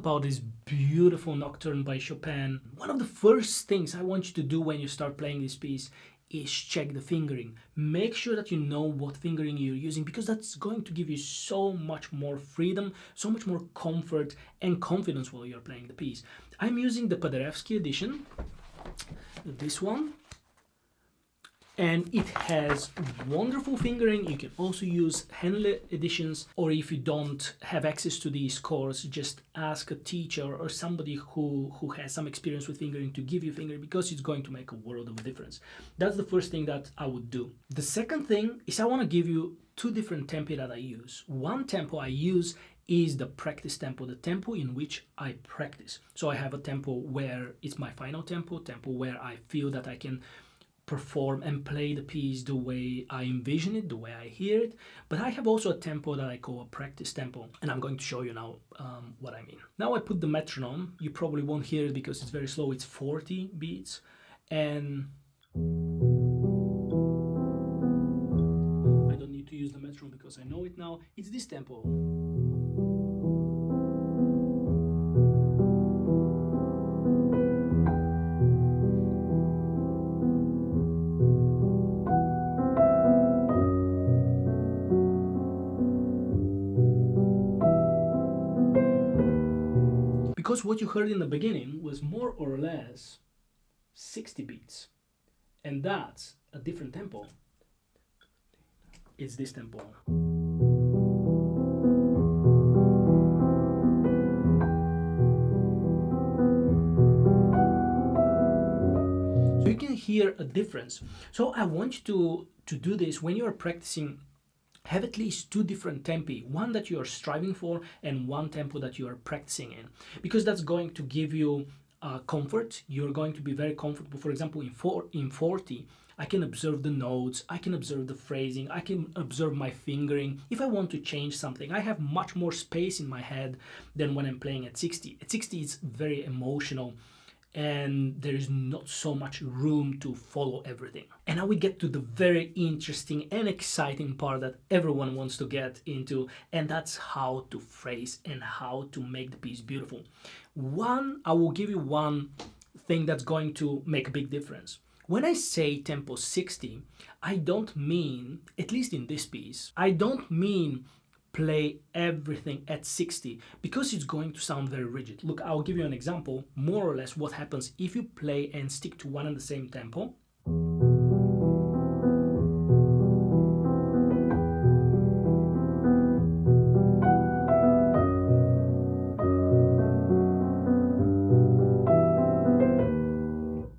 about this beautiful nocturne by Chopin, one of the first things I want you to do when you start playing this piece is check the fingering. Make sure that you know what fingering you're using, because that's going to give you so much more freedom, so much more comfort and confidence while you're playing the piece. I'm using the Paderewski edition, this one, and it has wonderful fingering. You can also use Henle editions, or if you don't have access to these scores, just ask a teacher or somebody who has some experience with fingering to give you fingering, because it's going to make a world of a difference. That's the first thing that I would do. The second thing is I want to give you two different tempi that I use. One tempo I use is the practice tempo, the tempo in which I practice. So I have a tempo where it's my final tempo where I feel that I can perform and play the piece the way I envision it, the way I hear it. But I have also a tempo that I call a practice tempo, and I'm going to show you now what I mean. Now I put the metronome. You probably won't hear it because it's very slow. It's 40 beats, and I don't need to use the metronome because I know it now. It's this tempo. Because what you heard in the beginning was more or less 60 beats, and that's a different tempo. It's this tempo. So you can hear a difference. So I want you to do this when you're practicing. Have at least two different tempi, one that you are striving for and one tempo that you are practicing in, because that's going to give you comfort. You're going to be very comfortable. For example, in 40, I can observe the notes, I can observe the phrasing, I can observe my fingering. If I want to change something, I have much more space in my head than when I'm playing at 60. At 60, it's very emotional, and there is not so much room to follow everything. And now we get to the very interesting and exciting part that everyone wants to get into, and that's how to phrase and how to make the piece beautiful. I will give you one thing that's going to make a big difference. When I say tempo 60, I don't mean, at least in this piece, I don't mean play everything at 60, because it's going to sound very rigid. Look, I'll give you an example, more or less what happens if you play and stick to one and the same tempo.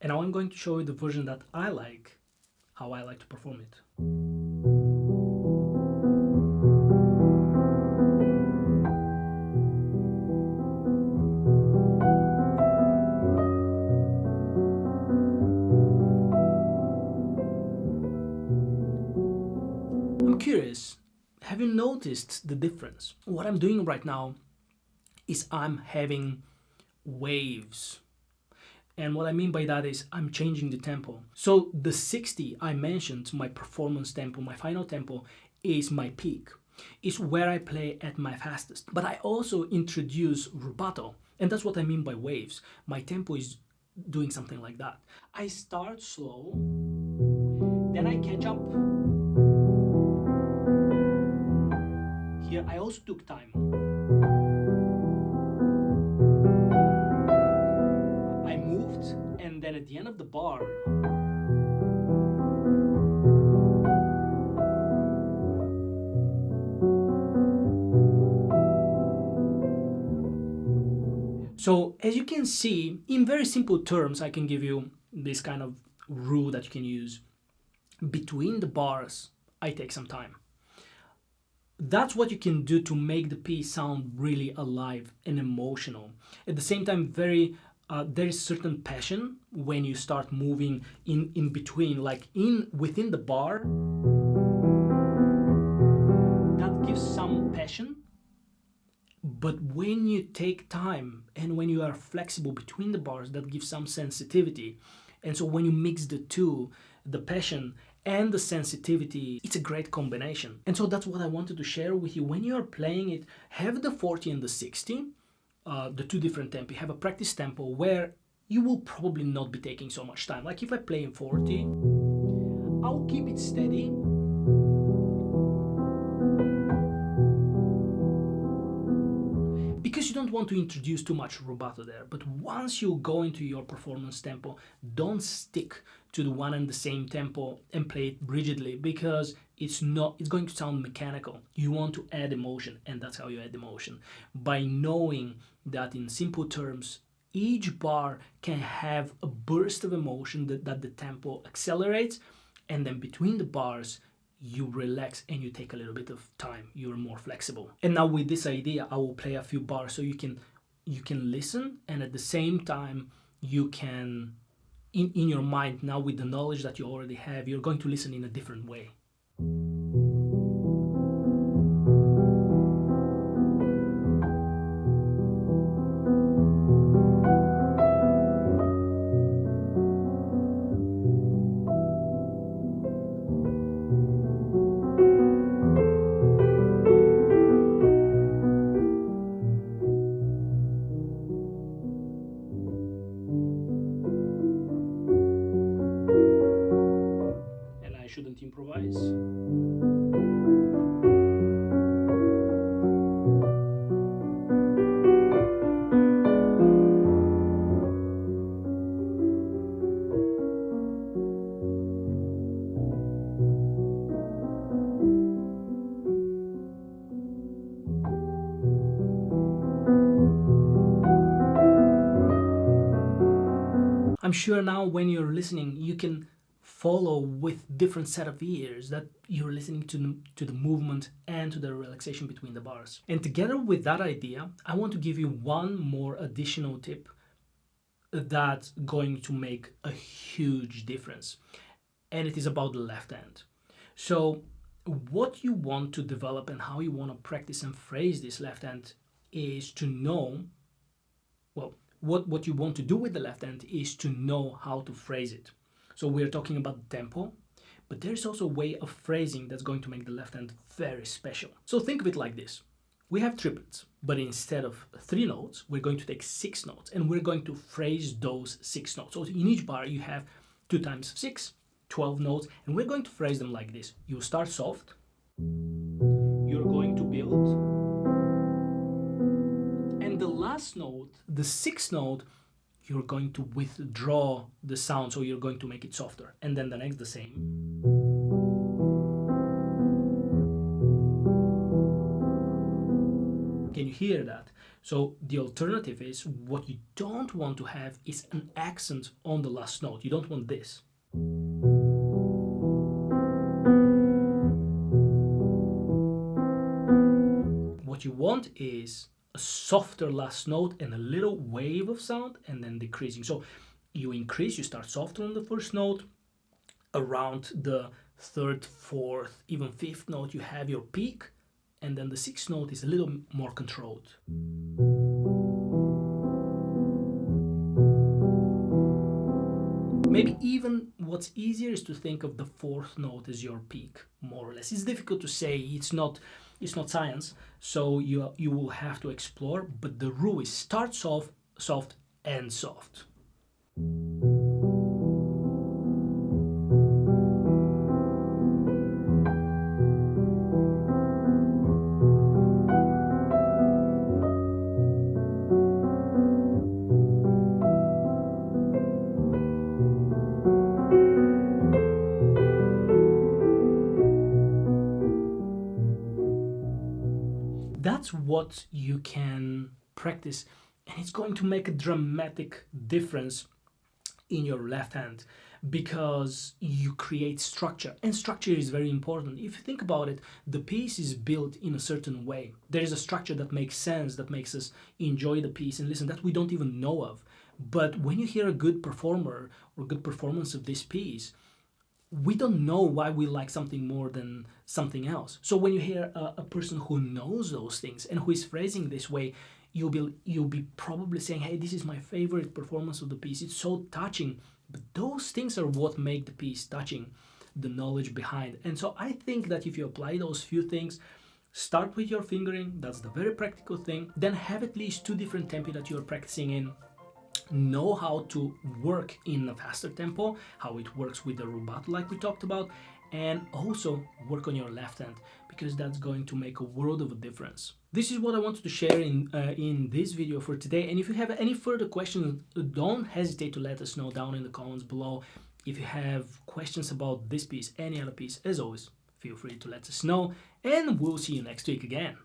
And now I'm going to show you the version that I like, how I like to perform it. Curious, have you noticed the difference? What I'm doing right now is I'm having waves. And what I mean by that is I'm changing the tempo. So the 60 I mentioned, my performance tempo, my final tempo, is my peak. It's where I play at my fastest. But I also introduce rubato, and that's what I mean by waves. My tempo is doing something like that. I start slow, then I catch up. Here I also took time. I moved, and then at the end of the bar, so as you can see, in very simple terms, I can give you this kind of rule that you can use. Between the bars, I take some time. That's what you can do to make the piece sound really alive and emotional. At the same time, there is certain passion when you start moving in between, like within the bar. That gives some passion. But when you take time and when you are flexible between the bars, that gives some sensitivity. And so when you mix the two, the passion and the sensitivity, it's a great combination. And so that's what I wanted to share with you. When you are playing it, have the 40 and the 60 the two different tempi. Have a practice tempo where you will probably not be taking so much time. Like if I play in 40, I'll keep it steady. Because you don't want to introduce too much rubato there, but once you go into your performance tempo, don't stick to the one and the same tempo and play it rigidly, because it's going to sound mechanical. You want to add emotion, and that's how you add emotion. By knowing that, in simple terms, each bar can have a burst of emotion that the tempo accelerates, and then between the bars you relax and you take a little bit of time. You're more flexible. And now with this idea, I will play a few bars so you can listen, and at the same time you can, in your mind, now with the knowledge that you already have, you're going to listen in a different way. Shouldn't improvise. I'm sure now when you're listening, you can follow with different set of ears, that you're listening to the movement and to the relaxation between the bars. And together with that idea, I want to give you one more additional tip that's going to make a huge difference, and it is about the left hand. So what you want to develop and how you want to practice and phrase this left hand is to know, well, what you want to do with the left hand is to know how to phrase it. So we're talking about tempo, but there's also a way of phrasing that's going to make the left hand very special. So think of it like this. We have triplets, but instead of 3 notes, we're going to take 6 notes, and we're going to phrase those 6 notes. So in each bar, you have 2 times 6, 12 notes, and we're going to phrase them like this. You start soft, you're going to build, and the last note, the 6th note, you're going to withdraw the sound, so you're going to make it softer. And then the next, the same. Can you hear that? So the alternative is, what you don't want to have is an accent on the last note. You don't want this. What you want is a softer last note and a little wave of sound, and then decreasing. So you increase, you start softer on the first note, around the 3rd, 4th, even 5th note you have your peak, and then the 6th note is a little more controlled. Maybe even what's easier is to think of the 4th note as your peak, more or less. It's difficult to say, it's not science, so you will have to explore, but the rule is start soft, soft, and soft. That's what you can practice, and it's going to make a dramatic difference in your left hand, because you create structure, and structure is very important. If you think about it, the piece is built in a certain way. There is a structure that makes sense, that makes us enjoy the piece and listen, that we don't even know of. But when you hear a good performer or good performance of this piece, we don't know why we like something more than something else. So when you hear a person who knows those things and who is phrasing this way, you'll be probably saying, hey, this is my favorite performance of the piece. It's so touching. But those things are what make the piece touching, the knowledge behind. And so I think that if you apply those few things, Start with your fingering, that's the very practical thing. Then have at least two different tempi that you're practicing in. Know how to work in a faster tempo, how it works with the rubato like we talked about, and also work on your left hand, because that's going to make a world of a difference. This is what I wanted to share in this video for today, and if you have any further questions, don't hesitate to let us know down in the comments below. If you have questions about this piece, any other piece, as always, feel free to let us know, and we'll see you next week again.